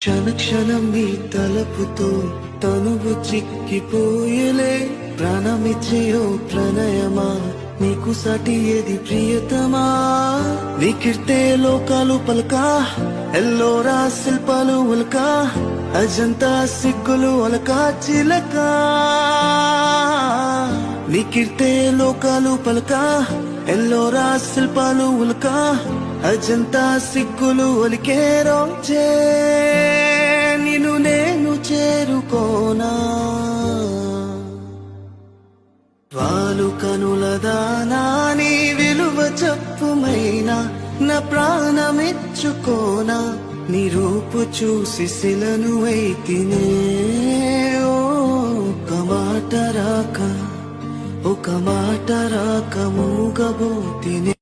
క్షణ క్షణం నీ తలపుతో తనువు చిక్కిపోయలే ప్రాణమిచ్చే ఓ ప్రణయమా నీకు సాటి ఏది ప్రియతమా నీకిర్తే లోకాలు పలకా ఎల్లోరా శిల్పాలు ఉల్కా అజంతా సిగ్గులు అలకా చిలకా నీకిర్తే లోకాలు పలకా ఎల్లోరా శిల్పాలు ఉల్కా అజంతా సిగ్గులు ఒలికే రోజే నిన్ను నేను చేరుకోనా వాలు కనుల దానా నీ విలువ చెప్పుమైనా నా ప్రాణమెచ్చుకోనా నీ రూపు చూసి శిలను అయితినే ఒక మాట రాక మూగబోతినే